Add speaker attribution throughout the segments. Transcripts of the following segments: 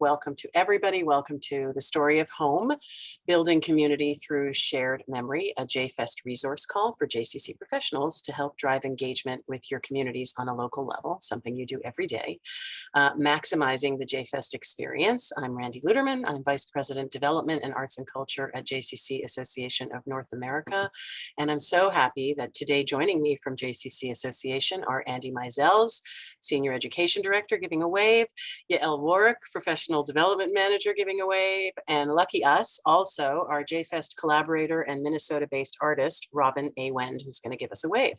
Speaker 1: welcome to everybody. Welcome to the Story of Home, Building Community Through Shared Memory, a JFest resource call for JCC professionals to help drive engagement with your communities on a local level, something you do every day, maximizing the JFest experience. I'm Randy Luderman. I'm Vice President, Development and Arts and Culture at JCC Association of North America. And I'm so happy that today joining me from JCC Association are Andy Mizels, Senior Education Director, giving a wave, Yael Warwick, Professional Development Manager, giving a wave, and lucky us, also our JFest collaborator and Minnesota-based artist, Robin A. Wend, who's going to give us a wave.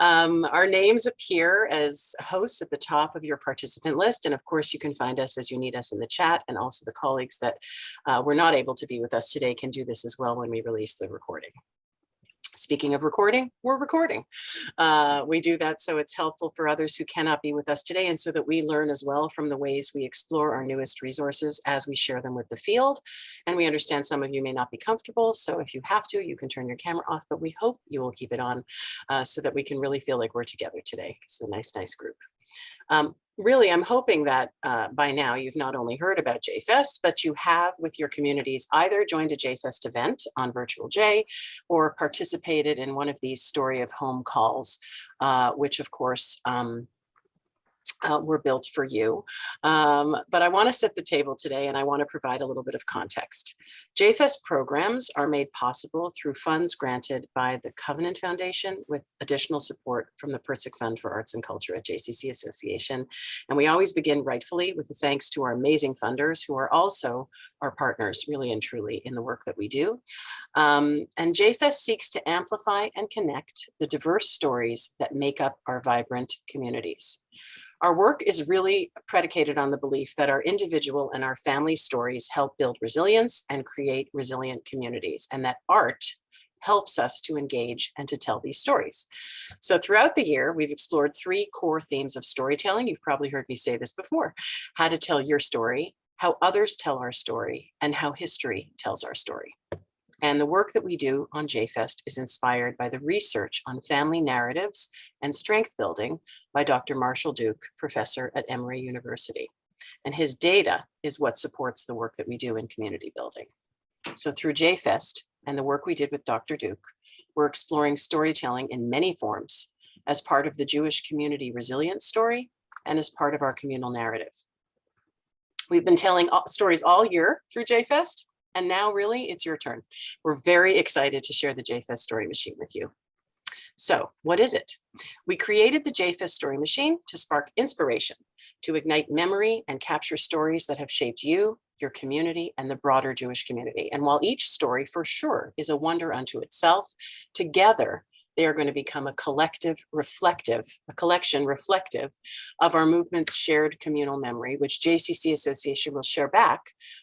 Speaker 1: Our names appear as hosts at the top of your participant list, and of course you can find us as you need us in the chat, and also the colleagues that were not able to be with us today can do this as well when we release the recording. Speaking of recording, we're recording. We do that so it's helpful for others who cannot be with us today, and so that we learn as well from the ways we explore our newest resources as we share them with the field. And we understand some of you may not be comfortable, so if you have to, you can turn your camera off, but we hope you will keep it on so that we can really feel like we're together today. It's a nice group. Really, I'm hoping that by now you've not only heard about JFest, but you have with your communities either joined a JFest event on Virtual J or participated in one of these Story of Home calls, which of course were built for you. But I want to set the table today and I want to provide a little bit of context. JFest programs are made possible through funds granted by the Covenant Foundation with additional support from the Pertzik Fund for Arts and Culture at JCC Association. And we always begin rightfully with a thanks to our amazing funders who are also our partners really and truly in the work that we do. And JFest seeks to amplify and connect the diverse stories that make up our vibrant communities. Our work is really predicated on the belief that our individual and our family stories help build resilience and create resilient communities, and that art helps us to engage and to tell these stories. So throughout the year, we've explored three core themes of storytelling. You've probably heard me say this before: how to tell your story, how others tell our story, and how history tells our story. And the work that we do on JFest is inspired by the research on family narratives and strength building by Dr. Marshall Duke, professor at Emory University. And his data is what supports the work that we do in community building. So through JFest and the work we did with Dr. Duke, we're exploring storytelling in many forms as part of the Jewish community resilience story and as part of our communal narrative. We've been telling stories all year through JFest. And now really it's your turn. We're very excited to share the JFest Story Machine with you. So what is it? We created the JFest Story Machine to spark inspiration, to ignite memory and capture stories that have shaped you, your community, and the broader Jewish community. And while each story for sure is a wonder unto itself, together they are going to become a collection reflective of our movement's shared communal memory, which JCC Association will share back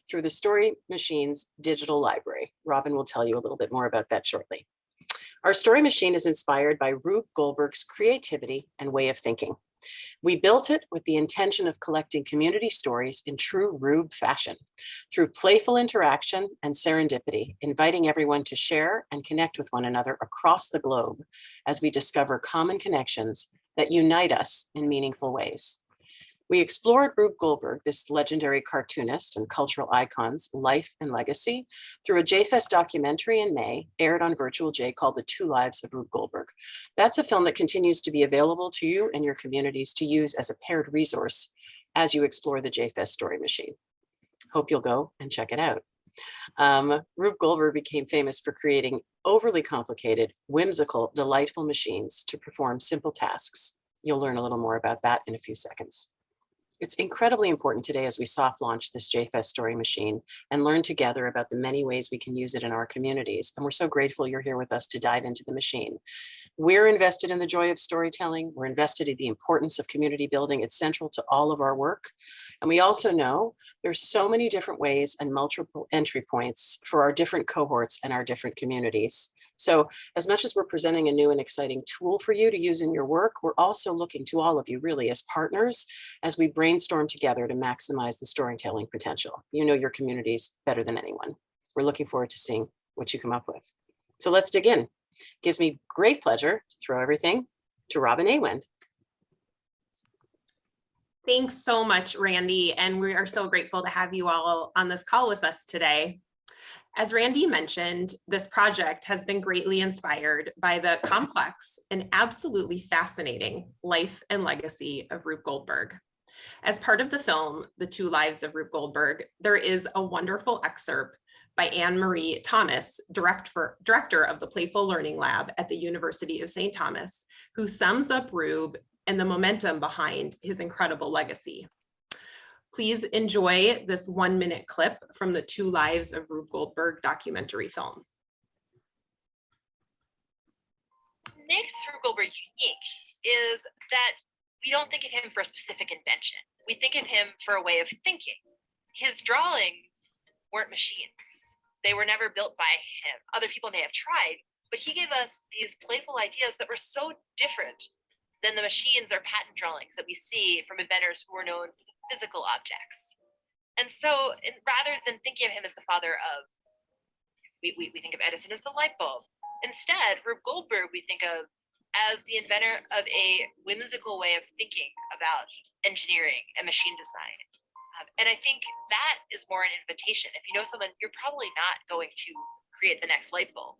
Speaker 1: through the Story Machine's digital library. Robin will tell you a little bit more about that shortly. Our Story Machine is inspired by Rube Goldberg's creativity and way of thinking. We built it with the intention of collecting community stories in true Rube fashion, through playful interaction and serendipity, inviting everyone to share and connect with one another across the globe as we discover common connections that unite us in meaningful ways. We explored Rube Goldberg, this legendary cartoonist and cultural icon's life and legacy, through a JFest documentary in May, aired on Virtual J, called The Two Lives of Rube Goldberg. That's a film that continues to be available to you and your communities to use as a paired resource as you explore the JFest Story Machine. Hope you'll go and check it out. Rube Goldberg became famous for creating overly complicated, whimsical, delightful machines to perform simple tasks. You'll learn a little more about that in a few seconds. It's incredibly important today as we soft launch this JFest Story Machine and learn together about the many ways we can use it in our communities. And we're so grateful you're here with us to dive into the machine. We're invested in the joy of storytelling. We're invested in the importance of community building. It's central to all of our work. And we also know there's so many different ways and multiple entry points for our different cohorts and our different communities. So as much as we're presenting a new and exciting tool for you to use in your work, we're also looking to all of you really as partners as we brainstorm together to maximize the storytelling potential. You know your communities better than anyone. We're looking forward to seeing what you come up with. So let's dig in. It gives me great pleasure to throw everything to Robin A. Wend.
Speaker 2: Thanks so much, Randy, and we are so grateful to have you all on this call with us today. As Randy mentioned, this project has been greatly inspired by the complex and absolutely fascinating life and legacy of Rube Goldberg. As part of the film, The Two Lives of Rube Goldberg, there is a wonderful excerpt by Anne Marie Thomas, director of the Playful Learning Lab at the University of St. Thomas, who sums up Rube and the momentum behind his incredible legacy. Please enjoy this 1-minute clip from the Two Lives of Rube Goldberg documentary film.
Speaker 3: What makes Rube Goldberg unique is that we don't think of him for a specific invention. We think of him for a way of thinking. His drawings weren't machines. They were never built by him. Other people may have tried, but he gave us these playful ideas that were so different than the machines or patent drawings that we see from inventors who were known for the physical objects. And so rather than thinking of him as the father of, we think of Edison as the light bulb. Instead, Rube Goldberg we think of as the inventor of a whimsical way of thinking about engineering and machine design. And I think that is more an invitation. If you know someone, you're probably not going to create the next light bulb.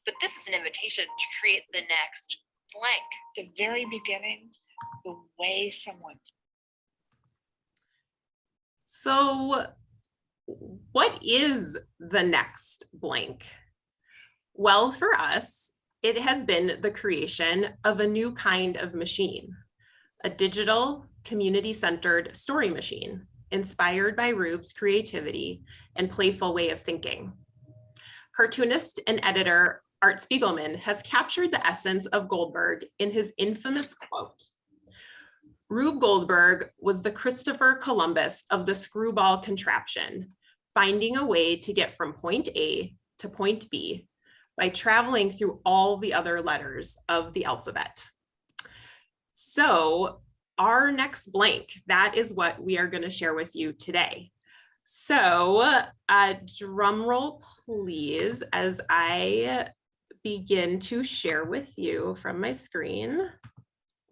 Speaker 3: But this is an invitation to create the next blank.
Speaker 4: The very beginning, the way someone.
Speaker 2: So what is the next blank? Well, for us, it has been the creation of a new kind of machine, a digital, community-centered story machine, inspired by Rube's creativity and playful way of thinking. Cartoonist and editor Art Spiegelman has captured the essence of Goldberg in his infamous quote. Rube Goldberg was the Christopher Columbus of the screwball contraption, finding a way to get from point A to point B by traveling through all the other letters of the alphabet. So our next blank, that is what we are going to share with you today. So drum roll, please, as I begin to share with you from my screen.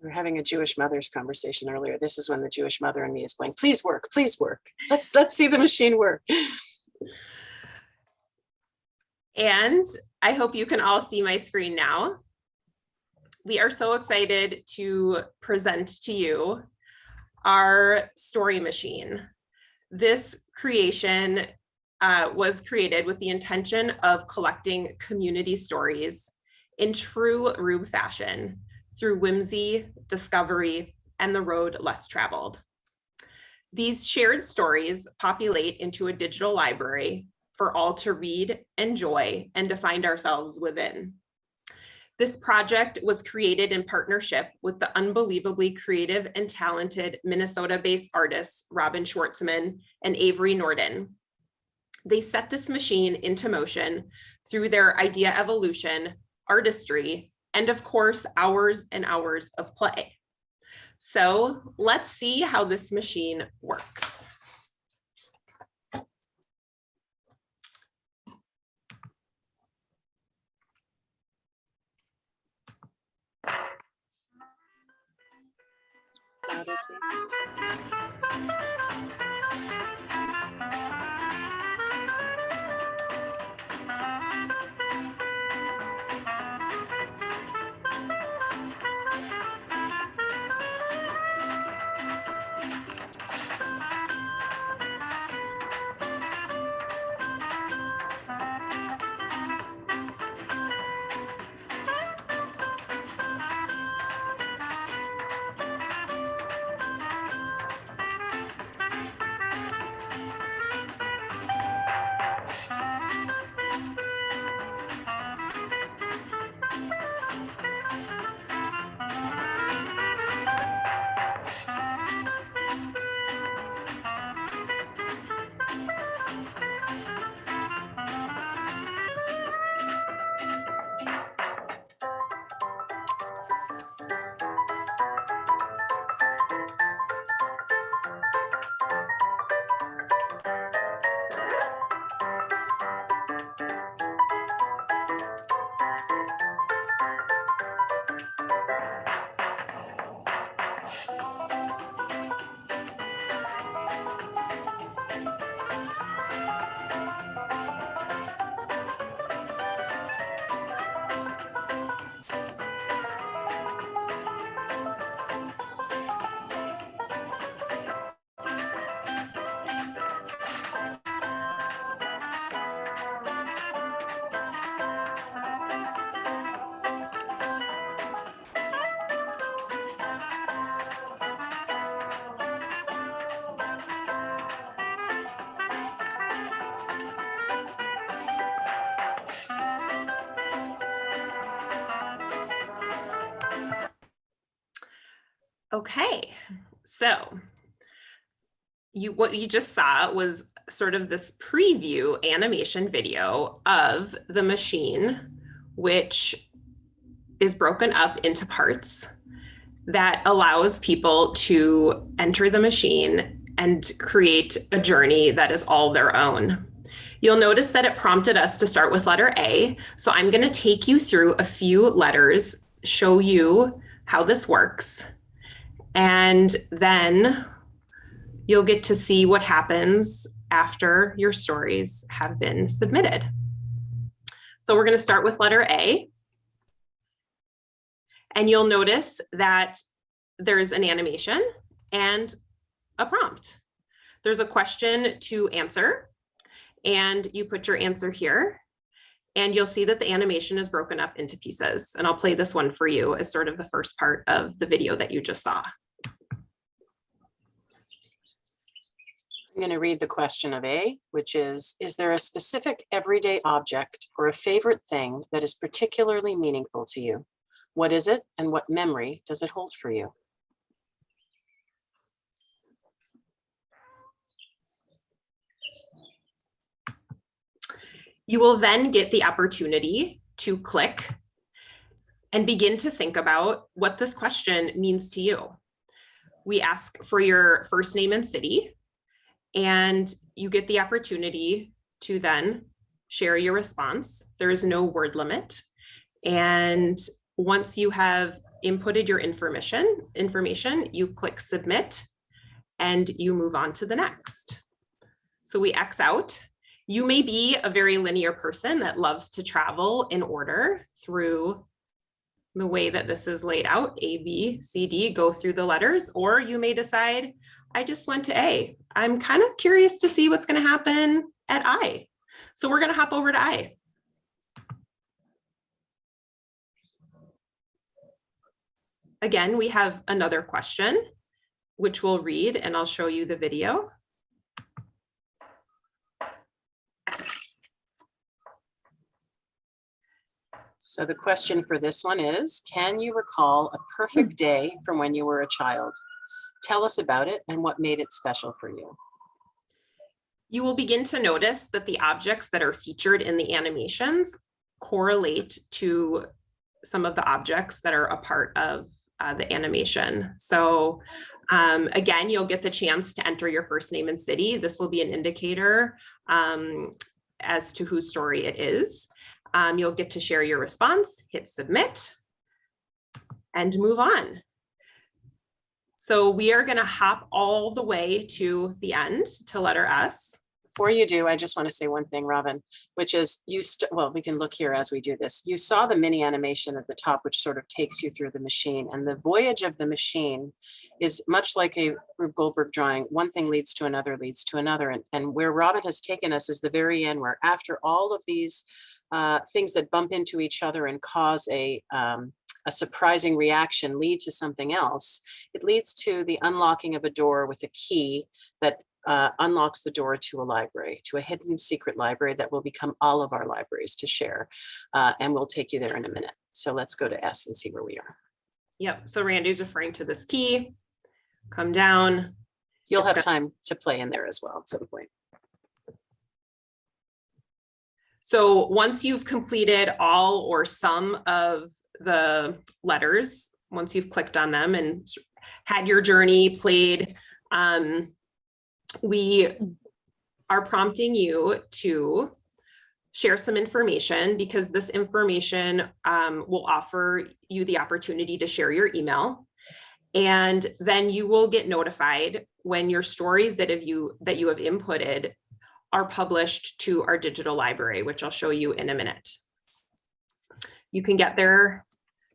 Speaker 1: We were having a Jewish mother's conversation earlier. This is when the Jewish mother in me is going, please work, please work. Let's see the machine work.
Speaker 2: And I hope you can all see my screen now. We are so excited to present to you our story machine. This creation was created with the intention of collecting community stories in true Rube fashion through whimsy, discovery, and the road less traveled. These shared stories populate into a digital library for all to read, enjoy, and to find ourselves within. This project was created in partnership with the unbelievably creative and talented Minnesota-based artists, Robin Schwartzman and Avery Norden. They set this machine into motion through their idea evolution, artistry, and of course, hours and hours of play. So let's see how this machine works.
Speaker 1: Louder, please.
Speaker 2: Okay, so what you just saw was sort of this preview animation video of the machine, which is broken up into parts that allows people to enter the machine and create a journey that is all their own. You'll notice that it prompted us to start with letter A. So I'm going to take you through a few letters, show you how this works, and then you'll get to see what happens after your stories have been submitted. So we're going to start with letter A. And you'll notice that there's an animation and a prompt. There's a question to answer, and you put your answer here. And you'll see that the animation is broken up into pieces. And I'll play this one for you as sort of the first part of the video that you just saw.
Speaker 1: I'm going to read the question of A, which is there a specific everyday object or a favorite thing that is particularly meaningful to you? What is it, and what memory does it hold for you?
Speaker 2: You will then get the opportunity to click and begin to think about what this question means to you. We ask for your first name and city, and you get the opportunity to then share your response. There is no word limit. And once you have inputted your information, you click submit and you move on to the next. So we X out. You may be a very linear person that loves to travel in order through the way that this is laid out, A, B, C, D, go through the letters, or you may decide, I just went to A. I'm kind of curious to see what's going to happen at I. So we're going to hop over to I. Again, we have another question, which we'll read, and I'll show you the video.
Speaker 1: So the question for this one is, can you recall a perfect day from when you were a child? Tell us about it and what made it special for you.
Speaker 2: You will begin to notice that the objects that are featured in the animations correlate to some of the objects that are a part of the animation. So again, you'll get the chance to enter your first name and city. This will be an indicator as to whose story it is. You'll get to share your response, hit submit, and move on. So we are going to hop all the way to the end to letter S.
Speaker 1: Before you do, I just want to say one thing, Robin, which is well, we can look here as we do this. You saw the mini animation at the top, which sort of takes you through the machine, and the voyage of the machine is much like a Rube Goldberg drawing. One thing leads to another, and where Robin has taken us is the very end, where after all of these things that bump into each other and cause a surprising reaction lead to something else. It leads to the unlocking of a door with a key that unlocks the door to a library, to a hidden secret library that will become all of our libraries to share. And we'll take you there in a minute. So let's go to S and see where we are.
Speaker 2: Yep. So Randy's referring to this key. Come down.
Speaker 1: You'll have time to play in there as well at some point.
Speaker 2: So once you've completed all or some of the letters, once you've clicked on them and had your journey played, we are prompting you to share some information, because this information will offer you the opportunity to share your email. And then you will get notified when your stories that you have inputted are published to our digital library, which I'll show you in a minute. You can get there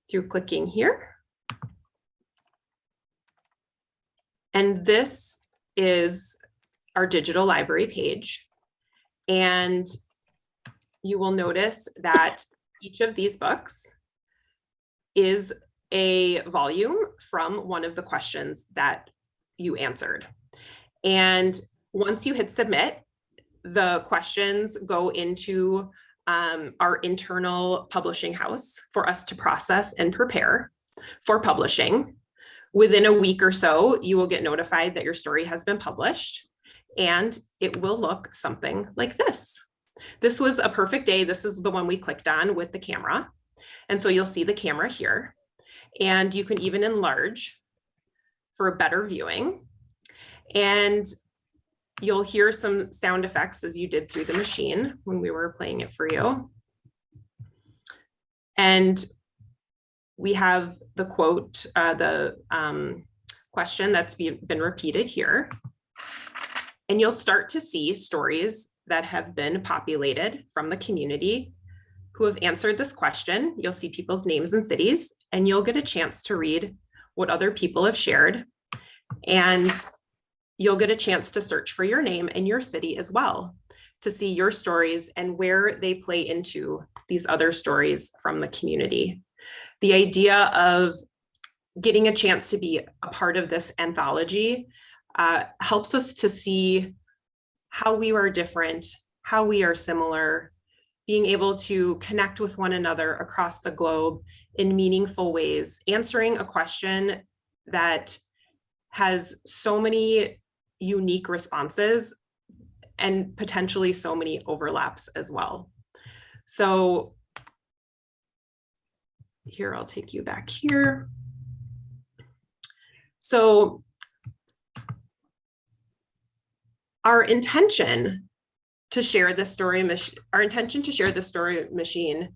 Speaker 2: through clicking here. And this is our digital library page. And you will notice that each of these books is a volume from one of the questions that you answered. And once you hit submit, the questions go into our internal publishing house for us to process and prepare for publishing. Within a week or so, you will get notified that your story has been published, and it will look something like this. This was a perfect day. This is the one we clicked on with the camera. And so you'll see the camera here, and you can even enlarge for better viewing. And you'll hear some sound effects as you did through the machine when we were playing it for you. And we have the quote, the question that's been repeated here. And you'll start to see stories that have been populated from the community who have answered this question. You'll see people's names and cities, and you'll get a chance to read what other people have shared. And you'll get a chance to search for your name and your city as well, to see your stories and where they play into these other stories from the community. The idea of getting a chance to be a part of this anthology helps us to see how we are different, how we are similar, being able to connect with one another across the globe in meaningful ways, answering a question that has so many unique responses and potentially so many overlaps as well. So here, I'll take you back here. So our intention to share the story machine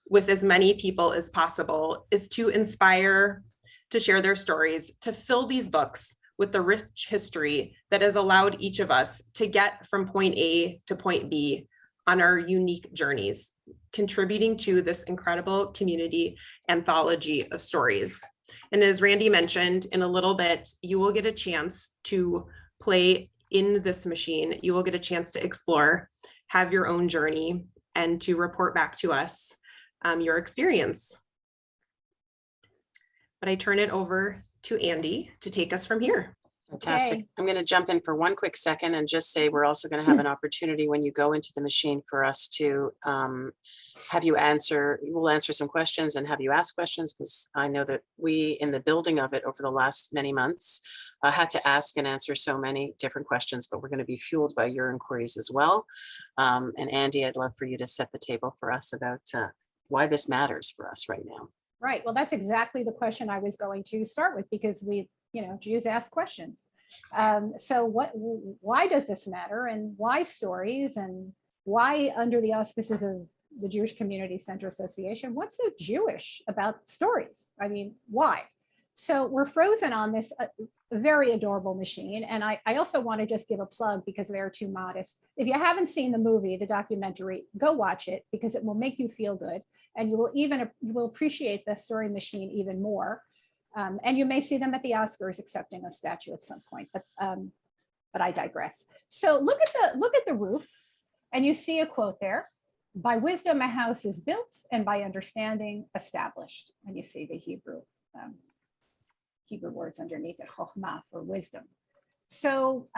Speaker 2: with as many people as possible is to inspire to share their stories, to fill these books with the rich history that has allowed each of us to get from point A to point B on our unique journeys, contributing to this incredible community anthology of stories. And as Randy mentioned, in a little bit, you will get a chance to play in this machine. You will get a chance to explore, have your own journey, and to report back to us your experience. But I turn it over to Andy to take us from here.
Speaker 1: Fantastic.
Speaker 5: Okay.
Speaker 1: I'm going to jump in for one quick second and just say we're also going to have an opportunity when you go into the machine for us to have you answer. We'll answer some questions and have you ask questions, because I know that we, in the building of it over the last many months, had to ask and answer so many different questions, but we're going to be fueled by your inquiries as well. And Andy, I'd love for you to set the table for us about why this matters for us right now.
Speaker 5: Right. Well, that's exactly the question I was going to start with, because Jews ask questions. So why does this matter, and why stories, and why, under the auspices of the Jewish Community Center Association, what's so Jewish about stories? I mean, why? So we're frozen on this very adorable machine. And I also want to just give a plug, because they're too modest. If you haven't seen the movie, the documentary, go watch it, because it will make you feel good. And you will appreciate the story machine even more. And you may see them at the Oscars accepting a statue at some point, but I digress. So look at the roof, and you see a quote there: "By wisdom a house is built, and by understanding established." And you see the Hebrew words underneath it, chokhmah, for wisdom. So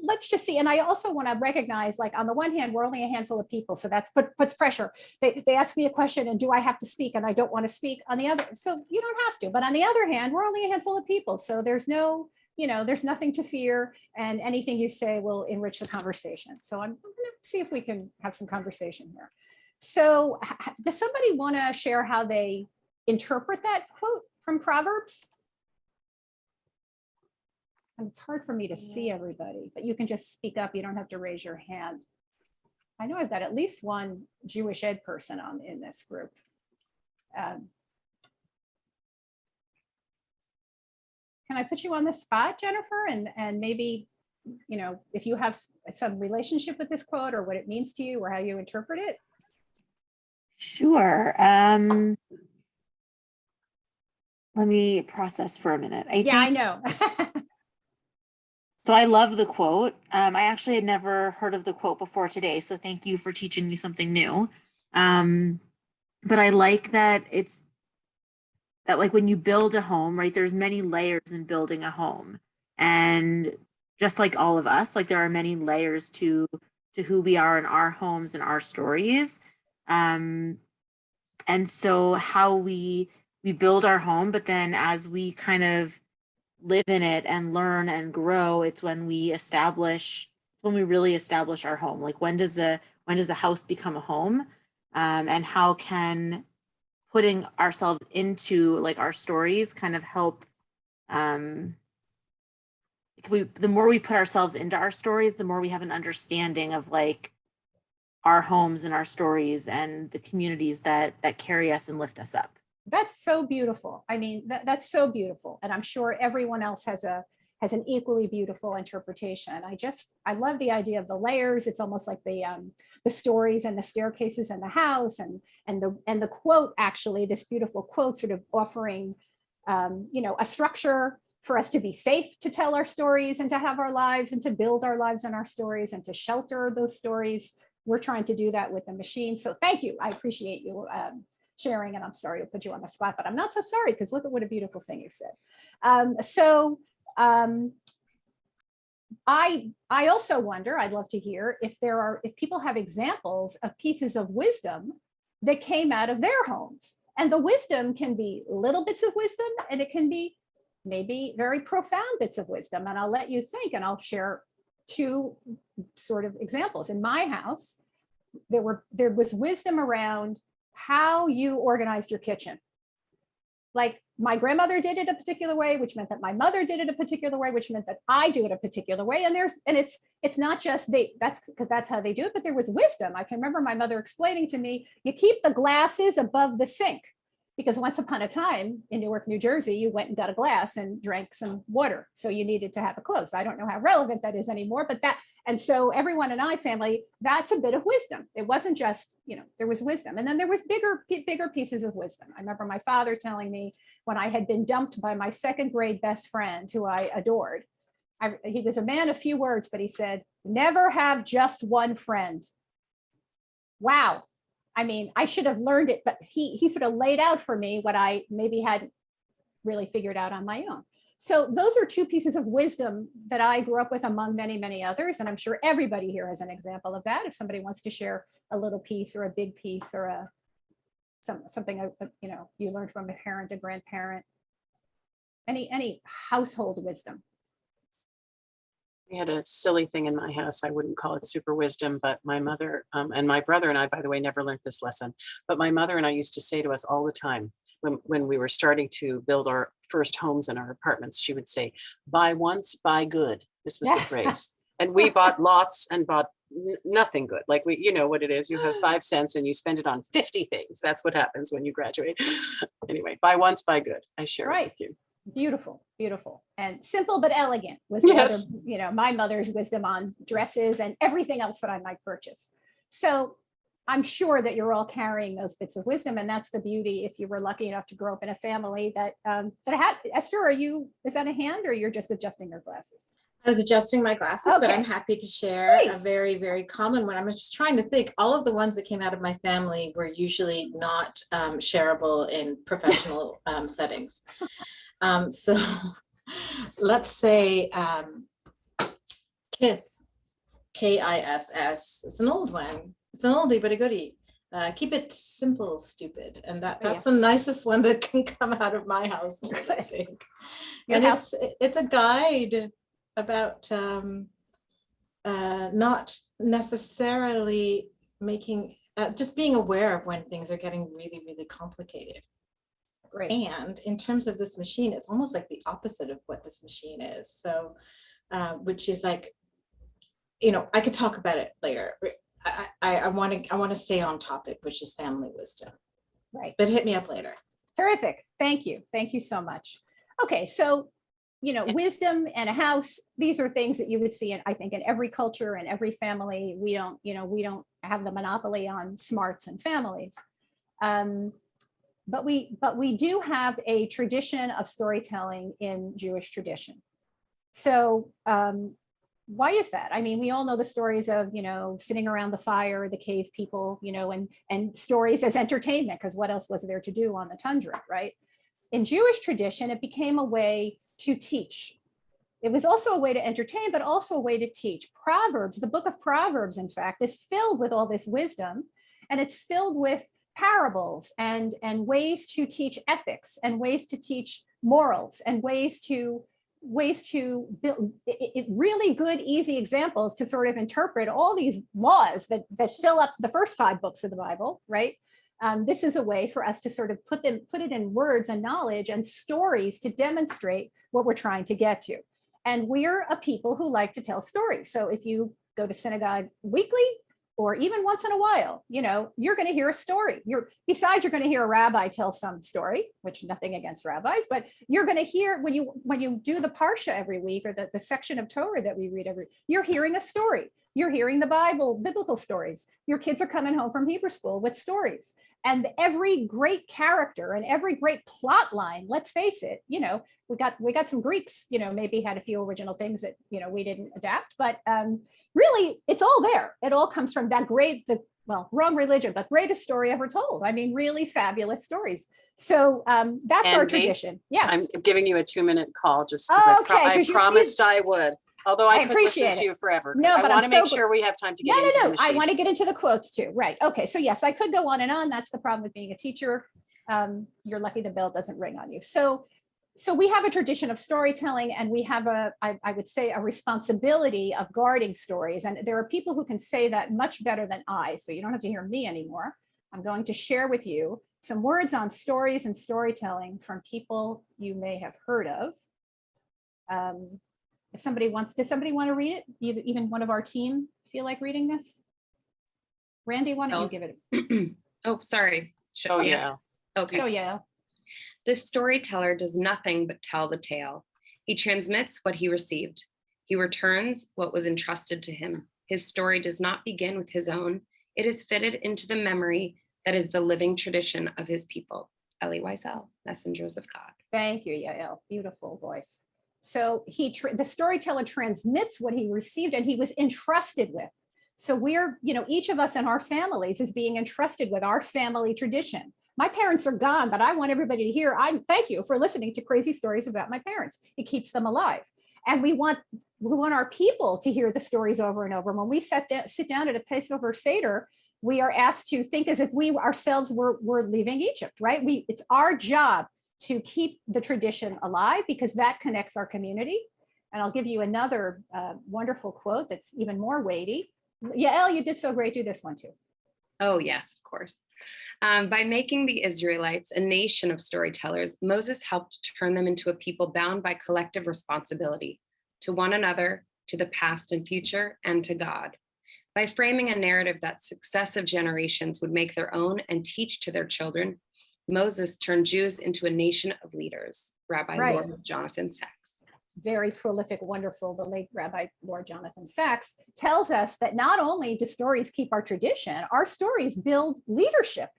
Speaker 5: let's just see. And I also want to recognize, like, on the one hand, we're only a handful of people, so that's puts pressure. They ask me a question, and do I have to speak? And I don't want to speak. On the other, so you don't have to. But on the other hand, we're only a handful of people, so there's no, there's nothing to fear, and anything you say will enrich the conversation. So I'm going to see if we can have some conversation here. So does somebody want to share how they interpret that quote from Proverbs? And it's hard for me to see everybody, but you can just speak up. You don't have to raise your hand. I know I've got at least one Jewish ed person in this group. Can I put you on the spot, Jennifer? And maybe, if you have some relationship with this quote, or what it means to you, or how you interpret it?
Speaker 6: Sure. Let me process for a minute.
Speaker 5: I know.
Speaker 6: So I love the quote. I actually had never heard of the quote before today, so thank you for teaching me something new. But I like that like when you build a home, right, there's many layers in building a home. And just like all of us, like there are many layers to who we are in our homes and our stories. And so how we we build our home, but then as we kind of live in it and learn and grow, it's when we really establish our home. Like when does the house become a home? And how can putting ourselves into like our stories kind of help, the more we put ourselves into our stories, the more we have an understanding of like our homes and our stories and the communities that carry us and lift us up.
Speaker 5: That's so beautiful. I mean, that's so beautiful. And I'm sure everyone else has an equally beautiful interpretation. I love the idea of the layers. It's almost like the stories and the staircases in the house and the quote, actually, this beautiful quote sort of offering, a structure for us to be safe, to tell our stories and to have our lives and to build our lives and our stories and to shelter those stories. We're trying to do that with the machine. So thank you. I appreciate you sharing, and I'm sorry to put you on the spot, but I'm not so sorry, because look at what a beautiful thing you said. I also wonder, I'd love to hear if people have examples of pieces of wisdom that came out of their homes. And the wisdom can be little bits of wisdom, and it can be maybe very profound bits of wisdom. And I'll let you think, and I'll share two sort of examples. In my house, there was wisdom around how you organized your kitchen. Like my grandmother did it a particular way, which meant that my mother did it a particular way, which meant that I do it a particular way. And it's not just that's because that's how they do it, but there was wisdom. I can remember my mother explaining to me, you keep the glasses above the sink, because once upon a time in Newark, New Jersey, you went and got a glass and drank some water. So you needed to have it close. I don't know how relevant that is anymore, but and so everyone in my family, that's a bit of wisdom. It wasn't just, there was wisdom. And then there was bigger pieces of wisdom. I remember my father telling me when I had been dumped by my second grade best friend, who I adored. He was a man of few words, but he said, never have just one friend. Wow. I mean, I should have learned it, but he sort of laid out for me what I maybe hadn't really figured out on my own. So those are two pieces of wisdom that I grew up with among many, many others. And I'm sure everybody here has an example of that. If somebody wants to share a little piece or a big piece or something, you learned from a parent, a grandparent, any household wisdom.
Speaker 1: We had a silly thing in my house. I wouldn't call it super wisdom, but my mother and my brother and I, by the way, never learned this lesson. But my mother and I used to say to us all the time when we were starting to build our first homes in our apartments, she would say, buy once, buy good. This was the phrase. And we bought lots and bought nothing good. Like you know what it is. You have 5 cents and you spend it on 50 things. That's what happens when you graduate. Anyway, buy once, buy good. I share it with you.
Speaker 5: Beautiful, beautiful, and simple but elegant was my mother's wisdom on dresses and everything else that I might purchase. So I'm sure that you're all carrying those bits of wisdom, and that's the beauty. If you were lucky enough to grow up in a family that had Esther, is that a hand, or you're just adjusting your glasses?
Speaker 7: I was adjusting my glasses,
Speaker 5: okay.
Speaker 7: But I'm happy to share
Speaker 5: Please.
Speaker 7: A very, very common one. I'm just trying to think. All of the ones that came out of my family were usually not shareable in professional settings. So let's say KISS, KISS. It's an old one. It's an oldie but a goodie. Keep it simple, stupid. And that's the nicest one that can come out of my household, I think. And it's a guide about not necessarily making, just being aware of when things are getting really, really complicated.
Speaker 5: Great.
Speaker 7: And in terms of this machine, it's almost like the opposite of what this machine is. So, which is like, I could talk about it later. I want to stay on topic, which is family wisdom.
Speaker 5: Right.
Speaker 7: But hit me up later.
Speaker 5: Terrific. Thank you. Thank you so much. Okay. So, wisdom and a house, these are things that you would see in, I think, in every culture and every family. We don't have the monopoly on smarts and families. But we do have a tradition of storytelling in Jewish tradition. So why is that? I mean, we all know the stories of, sitting around the fire, the cave people, and stories as entertainment, because what else was there to do on the tundra, right? In Jewish tradition, it became a way to teach. It was also a way to entertain, but also a way to teach. Proverbs, the book of Proverbs, in fact, is filled with all this wisdom, and it's filled with parables and ways to teach ethics and ways to teach morals and ways to build really good, easy examples to sort of interpret all these laws that fill up the first 5 books of the Bible, right? This is a way for us to sort of put it in words and knowledge and stories to demonstrate what we're trying to get to. And we're a people who like to tell stories. So if you go to synagogue weekly, or even once in a while, you're going to hear a story. You're going to hear a rabbi tell some story, which nothing against rabbis, but you're going to hear when you do the parsha every week, or the section of Torah that we read you're hearing a story. You're hearing the biblical stories. Your kids are coming home from Hebrew school with stories. And every great character and every great plot line, let's face it, we got some Greeks, maybe had a few original things that, we didn't adapt, but really it's all there. It all comes from that wrong religion, but greatest story ever told. I mean, really fabulous stories. So that's
Speaker 1: Andy,
Speaker 5: our tradition. Yes.
Speaker 1: I'm giving you a 2-minute call just because I promised I would. Although I could listen to you forever.
Speaker 5: No, but
Speaker 1: I want to make sure we have time to get into the machine.
Speaker 5: I want to get into the quotes too. Right. Okay. So yes, I could go on and on. That's the problem with being a teacher. You're lucky the bell doesn't ring on you. So we have a tradition of storytelling, and we have I would say a responsibility of guarding stories. And there are people who can say that much better than I. So you don't have to hear me anymore. I'm going to share with you some words on stories and storytelling from people you may have heard of. Does somebody want to read it? Even one of our team feel like reading this? Randy, why don't you give it?
Speaker 8: Oh, sorry.
Speaker 1: Yeah.
Speaker 8: Okay.
Speaker 5: Oh, yeah.
Speaker 8: The storyteller does nothing but tell the tale. He transmits what he received. He returns what was entrusted to him. His story does not begin with his own. It is fitted into the memory that is the living tradition of his people. Ellie Wiesel, Messengers of God.
Speaker 5: Thank you, Yael. Beautiful voice. So the storyteller transmits what he received and he was entrusted with. So we're, each of us in our families is being entrusted with our family tradition. My parents are gone, but I want everybody to hear, thank you for listening to crazy stories about my parents. It keeps them alive. And we want our people to hear the stories over and over. When we sit down at a Passover Seder, we are asked to think as if we ourselves were leaving Egypt, right? It's our job to keep the tradition alive because that connects our community. And I'll give you another wonderful quote that's even more weighty. Yael, you did so great. Do this one too.
Speaker 8: Oh, yes, of course. By making the Israelites a nation of storytellers, Moses helped turn them into a people bound by collective responsibility to one another, to the past and future, and to God. By framing a narrative that successive generations would make their own and teach to their children, Moses turned Jews into a nation of leaders. Rabbi Lord Jonathan Sacks.
Speaker 5: Very prolific, wonderful, the late Rabbi Lord Jonathan Sacks tells us that not only do stories keep our tradition, our stories build leadership.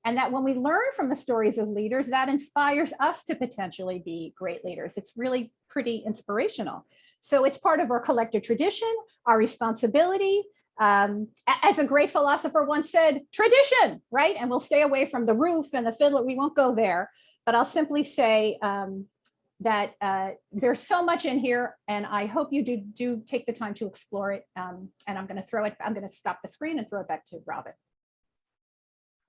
Speaker 5: And that when we learn from the stories of leaders, that inspires us to potentially be great leaders. It's really pretty inspirational. So it's part of our collective tradition, our responsibility. As a great philosopher once said, tradition, right? And we'll stay away from the roof and the fiddler. We won't go there, but I'll simply say that there's so much in here, and I hope you do take the time to explore it. And I'm going to stop the screen and throw it back to Robin.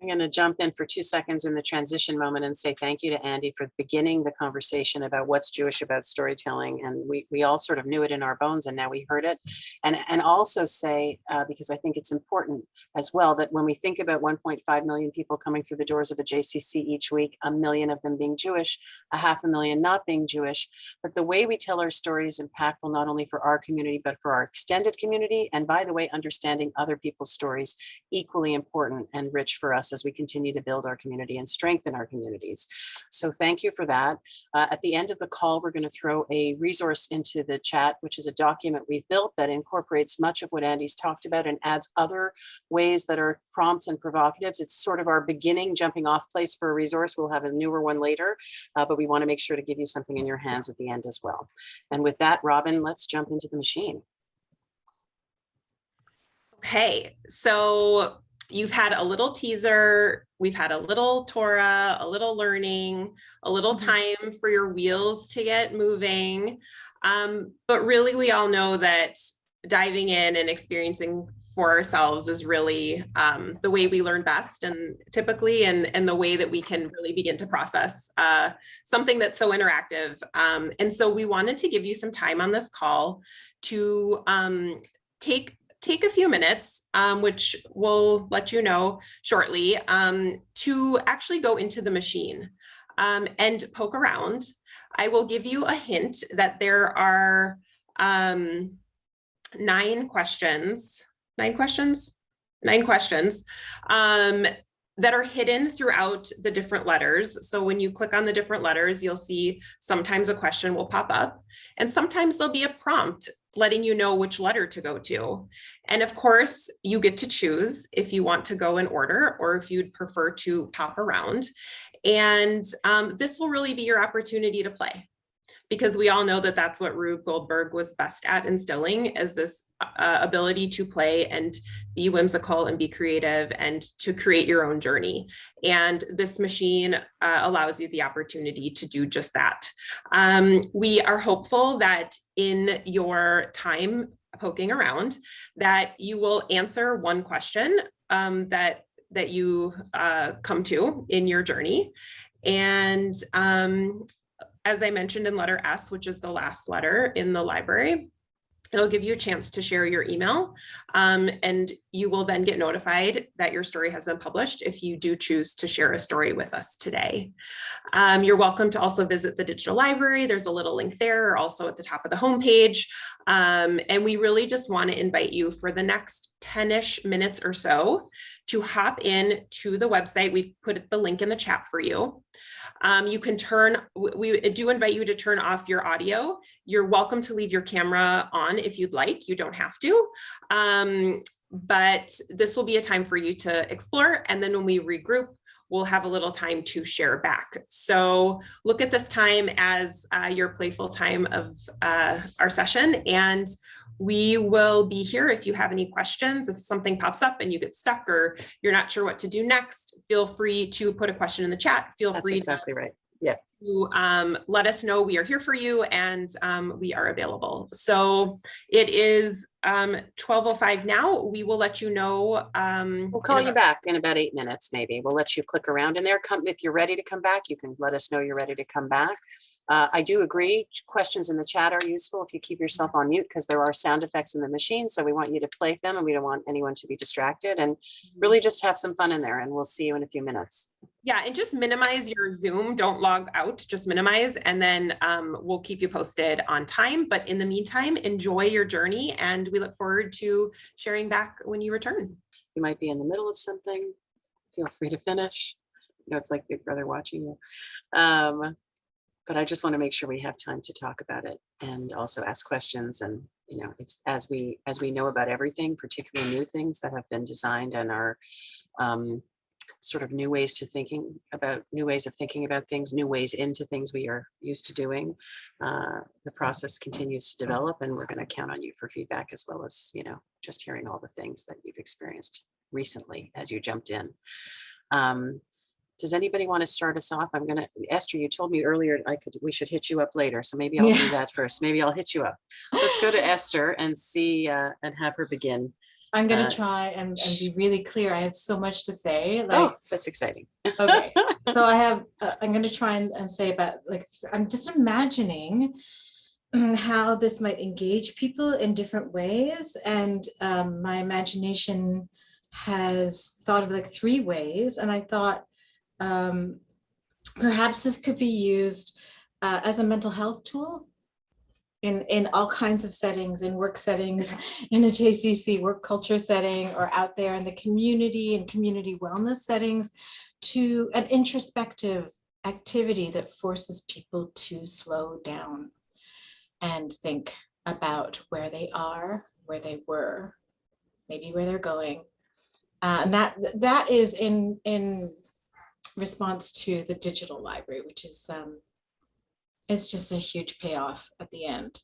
Speaker 1: I'm going to jump in for 2 seconds in the transition moment and say thank you to Andy for beginning the conversation about what's Jewish about storytelling. And we all sort of knew it in our bones, and now we heard it. And also say, because I think it's important as well, that when we think about 1.5 million people coming through the doors of a JCC each week, 1 million of them being Jewish, 500,000 not being Jewish, but the way we tell our stories is impactful not only for our community, but for our extended community. And by the way, understanding other people's stories, equally important and rich for us as we continue to build our community and strengthen our communities. So thank you for that. At the end of the call, we're going to throw a resource into the chat, which is a document we've built that incorporates much of what Andy's talked about and adds other ways that are prompts and provocatives. It's sort of our beginning jumping off place for a resource. We'll have a newer one later, but we want to make sure to give you something in your hands at the end as well. And with that, Robin, let's jump into the machine.
Speaker 2: Okay, so you've had a little teaser, we've had a little Torah, a little learning, a little time for your wheels to get moving. But really, we all know that diving in and experiencing for ourselves is really the way we learn best and typically, and the way that we can really begin to process something that's so interactive. And so we wanted to give you some time on this call to take a few minutes, which we'll let you know shortly, to actually go into the machine and poke around. I will give you a hint that there are 9 questions that are hidden throughout the different letters. So when you click on the different letters, you'll see sometimes a question will pop up, and sometimes there'll be a prompt letting you know which letter to go to. And of course, you get to choose if you want to go in order or if you'd prefer to pop around. And this will really be your opportunity to play, because we all know that that's what Rube Goldberg was best at instilling, is this ability to play and be whimsical and be creative and to create your own journey. And this machine allows you the opportunity to do just that. We are hopeful that in your time poking around, that you will answer one question that you come to in your journey. And as I mentioned in letter S, which is the last letter in the library, it'll give you a chance to share your email, and you will then get notified that your story has been published if you do choose to share a story with us today. You're welcome to also visit the digital library. There's a little link there, also at the top of the homepage. And we really just want to invite you for the next 10-ish minutes or so to hop in to the website. We've put the link in the chat for you. You can we do invite you to turn off your audio. You're welcome to leave your camera on if you'd like, you don't have to. But this will be a time for you to explore. And then when we regroup, we'll have a little time to share back. So look at this time as your playful time of our session. And we will be here if you have any questions. If something pops up and you get stuck or you're not sure what to do next, feel free to put a question in the chat.
Speaker 1: That's exactly right. Yeah.
Speaker 2: To let us know. We are here for you, and we are available. So it is 12:05 now. We will let you know.
Speaker 1: We'll call you back in about 8 minutes, maybe. We'll let you click around in there. If you're ready to come back, you can let us know you're ready to come back. I do agree, questions in the chat are useful if you keep yourself on mute, because there are sound effects in the machine. So we want you to play them, and we don't want anyone to be distracted, and really just have some fun in there. And we'll see you in a few minutes.
Speaker 2: Yeah, and just minimize your Zoom. Don't log out, just minimize, and then we'll keep you posted on time. But in the meantime, enjoy your journey, and we look forward to sharing back when you return.
Speaker 1: You might be in the middle of something. Feel free to finish. You know, it's like Big Brother watching you. But I just want to make sure we have time to talk about it and also ask questions. And, you know, it's as we know about everything, particularly new things that have been designed and are sort of new ways of thinking about things, new ways into things we are used to doing. The process continues to develop, and we're going to count on you for feedback, as well as, you know, just hearing all the things that you've experienced recently as you jumped in. Does anybody want to start us off? Esther, you told me earlier we should hit you up later. So maybe I'll do that first. Maybe I'll hit you up. Let's go to Esther and see and have her begin.
Speaker 7: I'm going to try and be really clear. I have so much to say.
Speaker 1: Oh, that's exciting.
Speaker 7: Okay. So I'm going to try and say about, like, I'm just imagining how this might engage people in different ways. And my imagination has thought of like 3 ways. And I thought, perhaps this could be used as a mental health tool in all kinds of settings, in work settings, in a JCC work culture setting, or out there in the community and community wellness settings, to an introspective activity that forces people to slow down and think about where they are, where they were, maybe where they're going. And that is in response to the digital library, which is just a huge payoff at the end.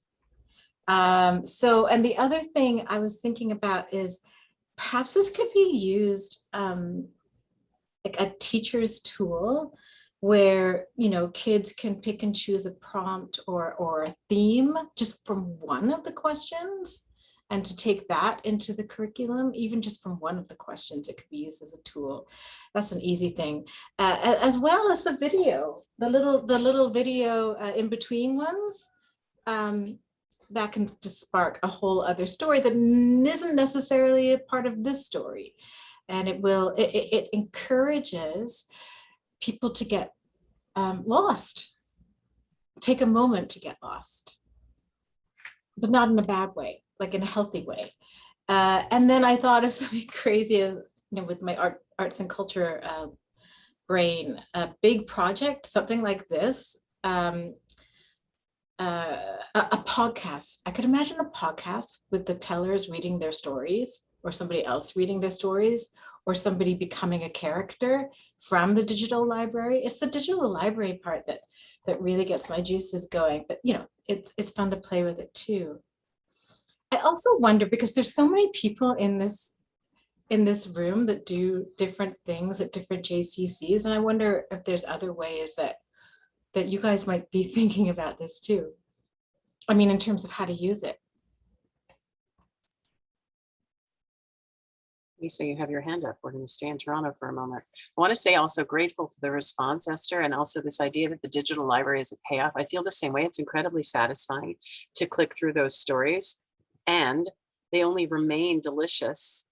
Speaker 7: And the other thing I was thinking about is perhaps this could be used like a teacher's tool, where, you know, kids can pick and choose a prompt or a theme just from one of the questions, and to take that into the curriculum, even just from one of the questions, it could be used as a tool. That's an easy thing, as well as the video, the little video in between ones. That can just spark a whole other story that isn't necessarily a part of this story. And it encourages people to get lost, take a moment to get lost, but not in a bad way, like in a healthy way. And then I thought of something crazy, with my arts and culture brain, a big project, something like this. A podcast. I could imagine a podcast with the tellers reading their stories, or somebody else reading their stories, or somebody becoming a character from the digital library. It's the digital library part that really gets my juices going. But it's fun to play with it too. I also wonder, because there's so many people in this room that do different things at different JCCs, and I wonder if there's other ways that you guys might be thinking about this too. I mean, in terms of how to use it.
Speaker 1: Lisa, you have your hand up. We're going to stay in Toronto for a moment. I want to say also grateful for the response, Esther, and also this idea that the digital library is a payoff. I feel the same way. It's incredibly satisfying to click through those stories, and they only remain delicious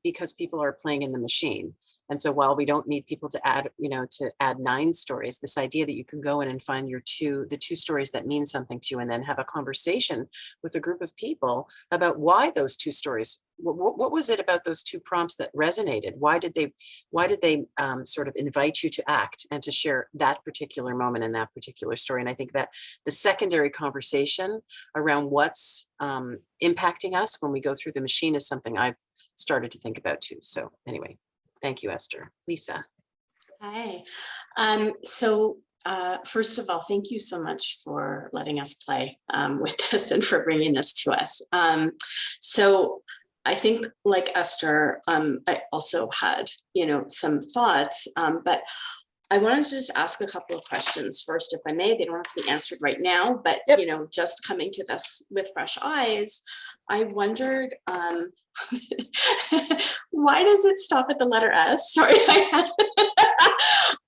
Speaker 1: because people are playing in the machine. And so while we don't need people to add, to add 9 stories, this idea that you can go in and find the two stories that mean something to you, and then have a conversation with a group of people about why those 2 stories, what was it about those 2 prompts that resonated? Why did they sort of invite you to act and to share that particular moment in that particular story? And I think that the secondary conversation around what's impacting us when we go through the machine is something I've started to think about too. So anyway. Thank you, Esther. Lisa.
Speaker 9: Hi. First of all, thank you so much for letting us play with this and for bringing this to us. So I think, like Esther, I also had, some thoughts, but I wanted to just ask a couple of questions first, if I may. They don't have to be answered right now, but just coming to this with fresh eyes, I wondered, why does it stop at the letter S? Sorry.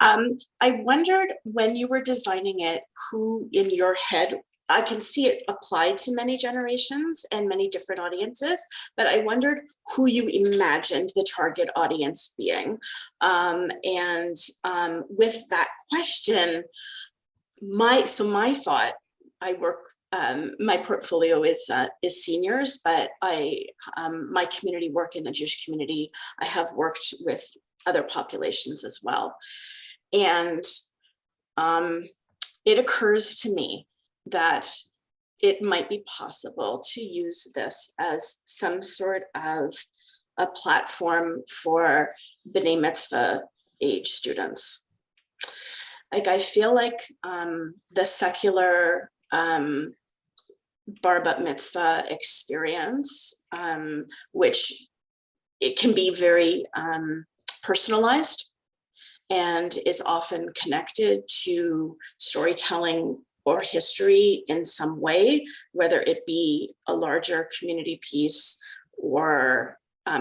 Speaker 9: I wondered, when you were designing it, who in your head, I can see it applied to many generations and many different audiences, but I wondered who you imagined the target audience being. With that question, my thought, I work, my portfolio is seniors, but my community work in the Jewish community, I have worked with other populations as well. And it occurs to me that it might be possible to use this as some sort of a platform for B'nai Mitzvah age students. Like, I feel like the secular bar bat mitzvah experience, which it can be very personalized and is often connected to storytelling or history in some way, whether it be a larger community piece or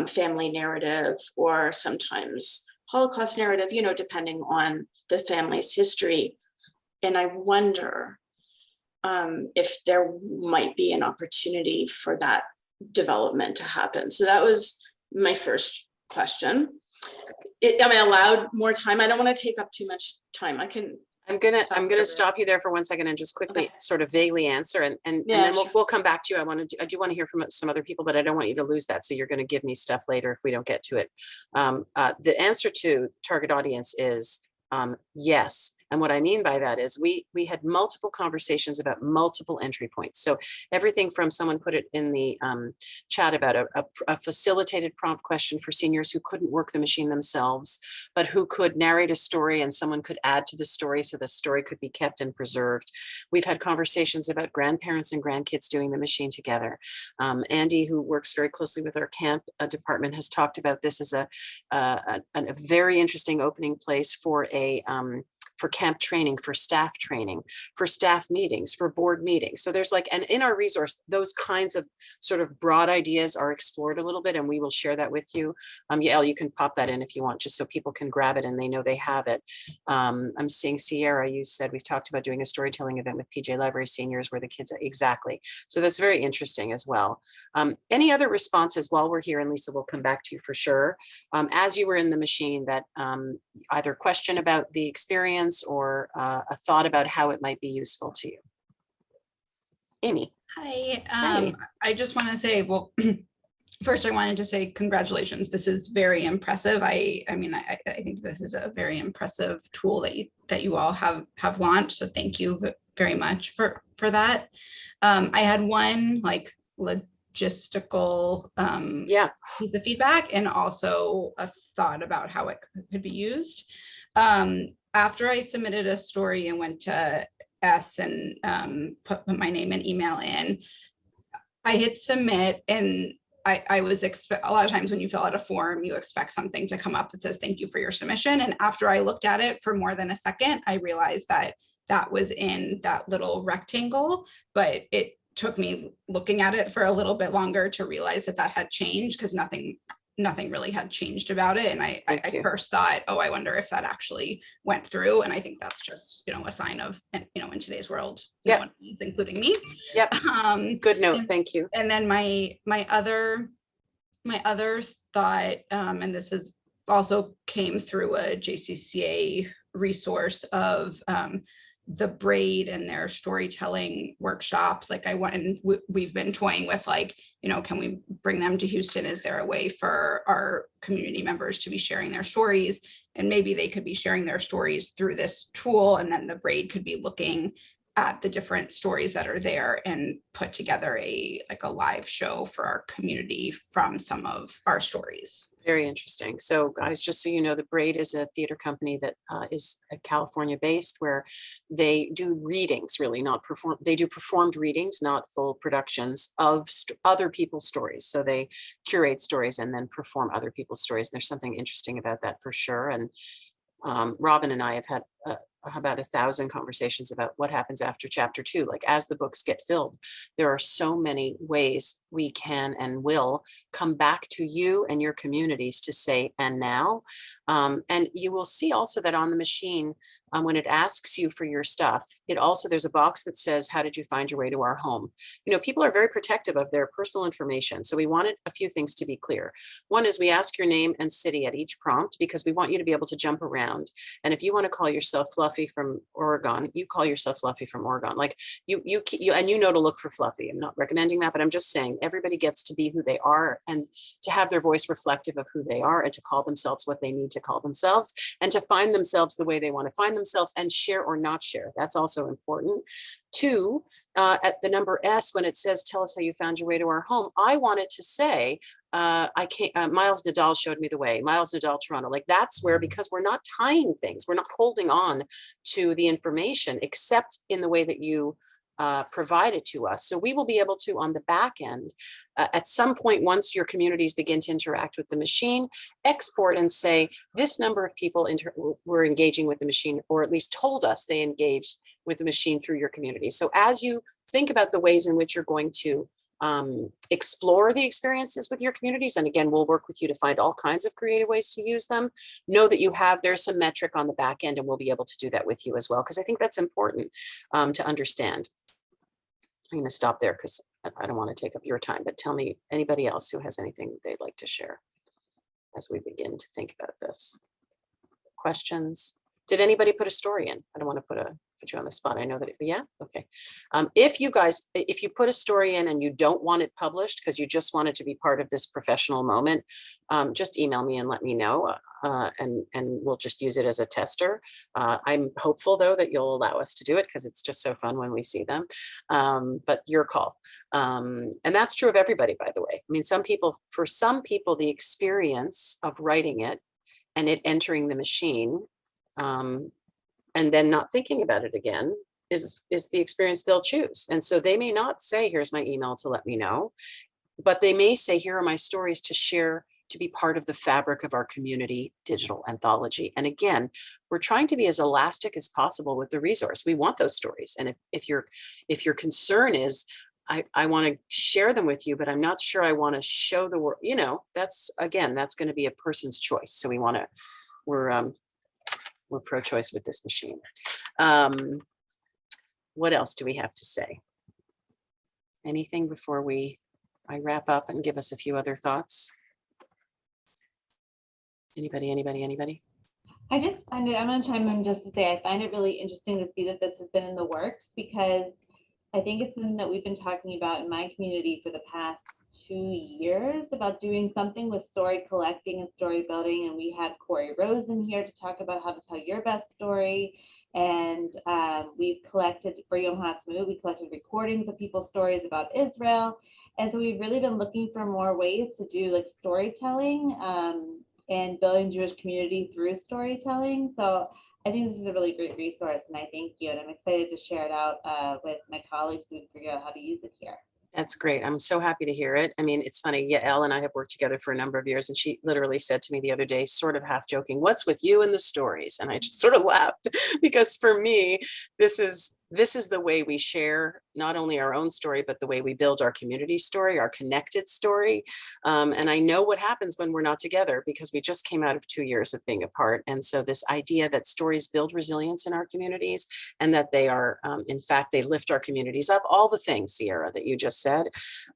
Speaker 9: family narrative, or sometimes Holocaust narrative, depending on the family's history. And I wonder if there might be an opportunity for that development to happen. So that was my first question. Allowed more time. I don't want to take up too much time.
Speaker 1: I'm gonna stop you there for 1 second and just quickly sort of vaguely answer, and then we'll come back to you. I do want to hear from some other people, but I don't want you to lose that. So you're going to give me stuff later if we don't get to it. The answer to target audience is yes. And what I mean by that is we had multiple conversations about multiple entry points. So everything from, someone put it in the chat about a facilitated prompt question for seniors who couldn't work the machine themselves, but who could narrate a story and someone could add to the story so the story could be kept and preserved. We've had conversations about grandparents and grandkids doing the machine together. Andy, who works very closely with our camp department, has talked about this as a very interesting opening place for for camp training, for staff training, for staff meetings, for board meetings. So there's like, and in our resource, those kinds of sort of broad ideas are explored a little bit, and we will share that with you. Yael, you can pop that in if you want, just so people can grab it and they know they have it. I'm seeing Sierra, you said we've talked about doing a storytelling event with PJ Library seniors where the kids are, exactly. So that's very interesting as well. Any other responses while we're here, and Lisa will come back to you for sure. As you were in the machine, that either question about the experience or a thought about how it might be useful to you. Amy.
Speaker 10: Hi.
Speaker 1: Hi.
Speaker 10: I just want to say, well, first I wanted to say congratulations. This is very impressive. I mean, I think this is a very impressive tool that you all have launched. So thank you very much for that. I had one like logistical piece of feedback, and also a thought about how it could be used. After I submitted a story and went to S and put my name and email in, I hit submit, and I was a lot of times when you fill out a form, you expect something to come up that says thank you for your submission. And after I looked at it for more than a second, I realized that that was in that little rectangle, but it took me looking at it for a little bit longer to realize that that had changed, because nothing really had changed about it. And I first thought, oh, I wonder if that actually went through. And I think that's just, a sign of, in today's world, no one needs, including me.
Speaker 1: Yep. Good note. Thank you.
Speaker 10: And then my other thought, and this is also came through a JCCA resource of the Braid and their storytelling workshops. Like I went and we've been toying with, like, can we bring them to Houston? Is there a way for our community members to be sharing their stories? And maybe they could be sharing their stories through this tool, and then the Braid could be looking at the different stories that are there and put together a live show for our community from some of our stories.
Speaker 1: Very interesting. So guys, just so you know, the Braid is a theater company that is California based, where they do readings, really not perform. They do performed readings, not full productions of other people's stories. So they curate stories and then perform other people's stories. And there's something interesting about that for sure. And Robin and I have had about 1,000 conversations about what happens after chapter 2. Like, as the books get filled, there are so many ways we can and will come back to you and your communities to say, and now. And you will see also that on the machine, when it asks you for your stuff, there's a box that says, how did you find your way to our home? People are very protective of their personal information. So we wanted a few things to be clear. One is we ask your name and city at each prompt, because we want you to be able to jump around. And if you want to call yourself Fluffy from Oregon, you call yourself Fluffy from Oregon. Like you to look for Fluffy. I'm not recommending that, but I'm just saying everybody gets to be who they are, and to have their voice reflective of who they are, and to call themselves what they need to call themselves, and to find themselves the way they want to find themselves, and share or not share. That's also important. 2, at the number S, when it says, tell us how you found your way to our home, I wanted to say, Miles Nadal showed me the way, Miles Nadal, Toronto. Like, that's where, because we're not tying things, we're not holding on to the information except in the way that you provide it to us. So we will be able to, on the back end, at some point, once your communities begin to interact with the machine, export and say, this number of people were engaging with the machine, or at least told us they engaged with the machine through your community. So as you think about the ways in which you're going to explore the experiences with your communities, and again, we'll work with you to find all kinds of creative ways to use them, know that there's some metric on the back end, and we'll be able to do that with you as well, because I think that's important to understand. I'm going to stop there because I don't want to take up your time, but tell me, anybody else who has anything they'd like to share as we begin to think about this. Questions? Did anybody put a story in? I don't want to put you on the spot. I know that, yeah, okay. If you put a story in and you don't want it published because you just want it to be part of this professional moment, just email me and let me know, and we'll just use it as a tester. I'm hopeful though that you'll allow us to do it, because it's just so fun when we see them, but your call. And that's true of everybody, by the way. I mean, for some people, the experience of writing it and it entering the machine, and then not thinking about it again is the experience they'll choose. And so they may not say, here's my email to let me know, but they may say, here are my stories to share to be part of the fabric of our community digital anthology. And again, we're trying to be as elastic as possible with the resource. We want those stories. And if your concern is, I want to share them with you, but I'm not sure I want to show the world, that's going to be a person's choice. So we're pro-choice with this machine. What else do we have to say? Anything before I wrap up and give us a few other thoughts? Anybody?
Speaker 11: I just find it, I'm going to chime in just to say, I find it really interesting to see that this has been in the works, because I think it's something that we've been talking about in my community for the past 2 years, about doing something with story collecting and story building. And we had Corey Rose in here to talk about how to tell your best story. And we've collected, for Yom HaAtzmaut, we collected recordings of people's stories about Israel. And so we've really been looking for more ways to do like storytelling and building Jewish community through storytelling. So I think this is a really great resource, and I thank you. And I'm excited to share it out with my colleagues so we can figure out how to use it here.
Speaker 1: That's great. I'm so happy to hear it. I mean, it's funny. Yael and I have worked together for a number of years, and she literally said to me the other day, sort of half joking, "What's with you and the stories?" And I just sort of laughed, because for me, this is the way we share not only our own story, but the way we build our community story, our connected story. And I know what happens when we're not together, because we just came out of 2 years of being apart. And so this idea that stories build resilience in our communities, and that they are, in fact, they lift our communities up, all the things, Sierra, that you just said.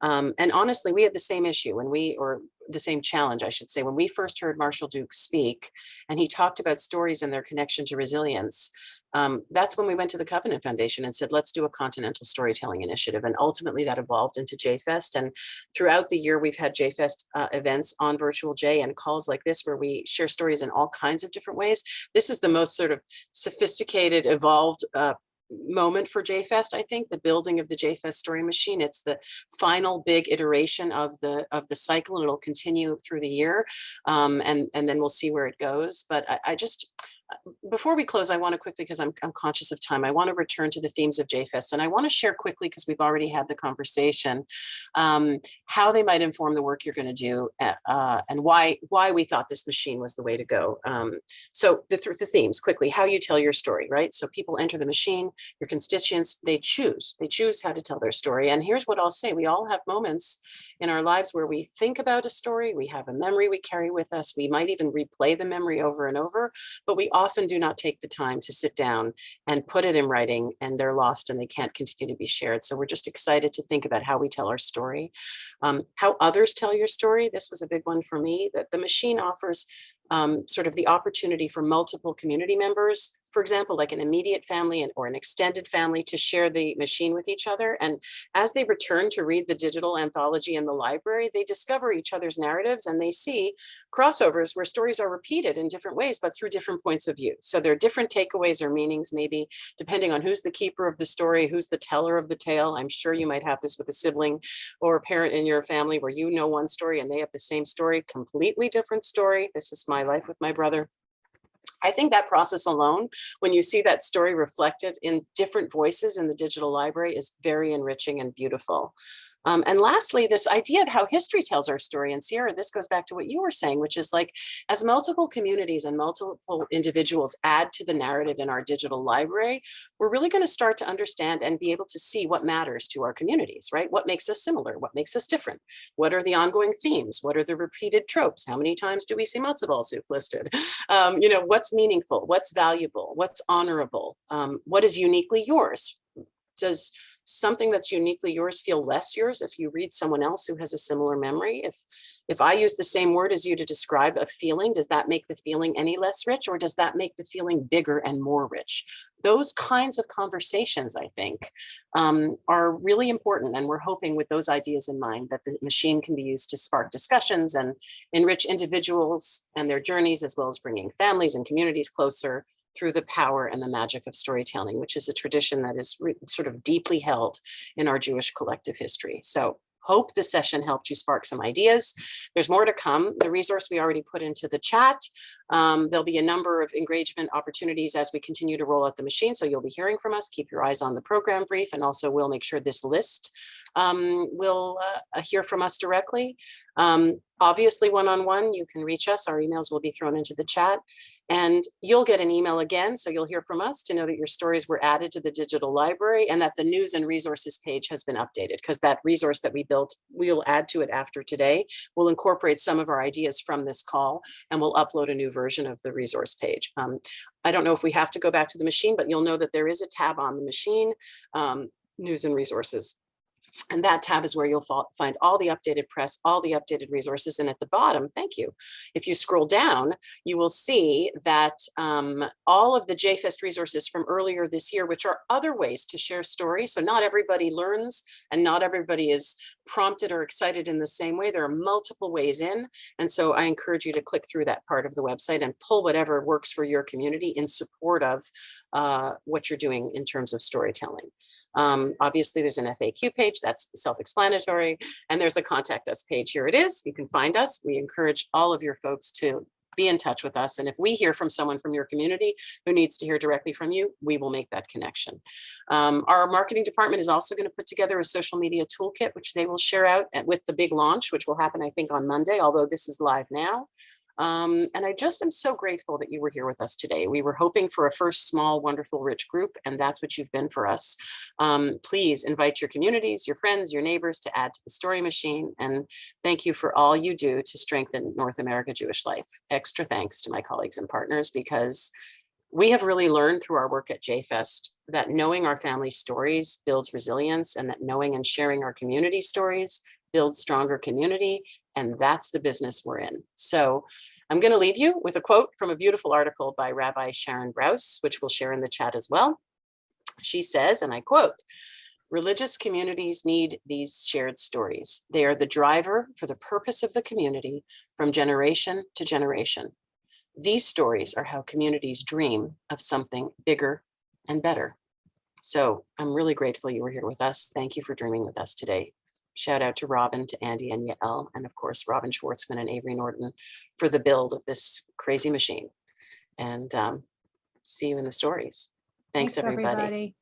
Speaker 1: And honestly, we had the same issue or the same challenge, I should say, when we first heard Marshall Duke speak, and he talked about stories and their connection to resilience. That's when we went to the Covenant Foundation and said, let's do a continental storytelling initiative. And ultimately that evolved into JFest. And throughout the year, we've had JFest events on Virtual J and calls like this, where we share stories in all kinds of different ways. This is the most sort of sophisticated, evolved moment for JFest, I think, the building of the JFest StoryMachine. It's the final big iteration of the cycle, and it'll continue through the year. And then we'll see where it goes. But I just, before we close, I want to quickly, because I'm conscious of time, I want to return to the themes of JFest. And I want to share quickly, because we've already had the conversation, how they might inform the work you're going to do, and why we thought this machine was the way to go. So the themes quickly: how you tell your story, right? So people enter the machine, your constituents, they choose how to tell their story. And here's what I'll say: we all have moments in our lives where we think about a story, we have a memory we carry with us, we might even replay the memory over and over, but we often do not take the time to sit down and put it in writing, and they're lost and they can't continue to be shared. So we're just excited to think about how we tell our story, how others tell your story. This was a big one for me, that the machine offers sort of the opportunity for multiple community members, for example, like an immediate family or an extended family, to share the machine with each other. And as they return to read the digital anthology in the library, they discover each other's narratives, and they see crossovers where stories are repeated in different ways, but through different points of view. So there are different takeaways or meanings, maybe depending on who's the keeper of the story, who's the teller of the tale. I'm sure you might have this with a sibling or a parent in your family, where you know one story and they have the same story, completely different story. This is my life with my brother. I think that process alone, when you see that story reflected in different voices in the digital library, is very enriching and beautiful. And lastly, this idea of how history tells our story. And Sierra, this goes back to what you were saying, which is like, as multiple communities and multiple individuals add to the narrative in our digital library, we're really going to start to understand and be able to see what matters to our communities, right? What makes us similar? What makes us different? What are the ongoing themes? What are the repeated tropes? How many times do we see matzo ball soup listed? What's meaningful? What's valuable? What's honorable? What is uniquely yours? Does something that's uniquely yours feel less yours if you read someone else who has a similar memory? If I use the same word as you to describe a feeling, does that make the feeling any less rich, or does that make the feeling bigger and more rich? Those kinds of conversations, I think, are really important. And we're hoping, with those ideas in mind, that the machine can be used to spark discussions and enrich individuals and their journeys, as well as bringing families and communities closer through the power and the magic of storytelling, which is a tradition that is sort of deeply held in our Jewish collective history. So hope this session helped you spark some ideas. There's more to come. The resource we already put into the chat. There'll be a number of engagement opportunities as we continue to roll out the machine. So you'll be hearing from us. Keep your eyes on the program brief. And also we'll make sure this list will hear from us directly. Obviously, one-on-one, you can reach us. Our emails will be thrown into the chat, and you'll get an email again. So you'll hear from us to know that your stories were added to the digital library and that the news and resources page has been updated, because that resource that we built, we'll add to it after today. We'll incorporate some of our ideas from this call, and we'll upload a new version of the resource page. I don't know if we have to go back to the machine, but you'll know that there is a tab on the machine, news and resources. And that tab is where you'll find all the updated press, all the updated resources. And at the bottom, thank you, if you scroll down, you will see that all of the JFest resources from earlier this year, which are other ways to share stories. So not everybody learns and not everybody is prompted or excited in the same way. There are multiple ways in. And so I encourage you to click through that part of the website and pull whatever works for your community in support of what you're doing in terms of storytelling. Obviously, there's an FAQ page, that's self-explanatory, and there's a contact us page. Here it is. You can find us. We encourage all of your folks to be in touch with us. And if we hear from someone from your community who needs to hear directly from you, we will make that connection. Our marketing department is also going to put together a social media toolkit, which they will share out with the big launch, which will happen, I think, on Monday, although this is live now. And I just am so grateful that you were here with us today. We were hoping for a first small, wonderful, rich group, and that's what you've been for us. Please invite your communities, your friends, your neighbors to add to the Story Machine. And thank you for all you do to strengthen North America Jewish life. Extra thanks to my colleagues and partners, because we have really learned through our work at JFest that knowing our family stories builds resilience, and that knowing and sharing our community stories builds stronger community. And that's the business we're in. So I'm going to leave you with a quote from a beautiful article by Rabbi Sharon Brous, which we'll share in the chat as well. She says, and I quote, "Religious communities need these shared stories. They are the driver for the purpose of the community from generation to generation. These stories are how communities dream of something bigger and better." So I'm really grateful you were here with us. Thank you for dreaming with us today. Shout out to Robin, to Andy and Yael, and of course, Robin Schwartzman and Avery Norton for the build of this crazy machine. And see you in the stories. Thanks everybody.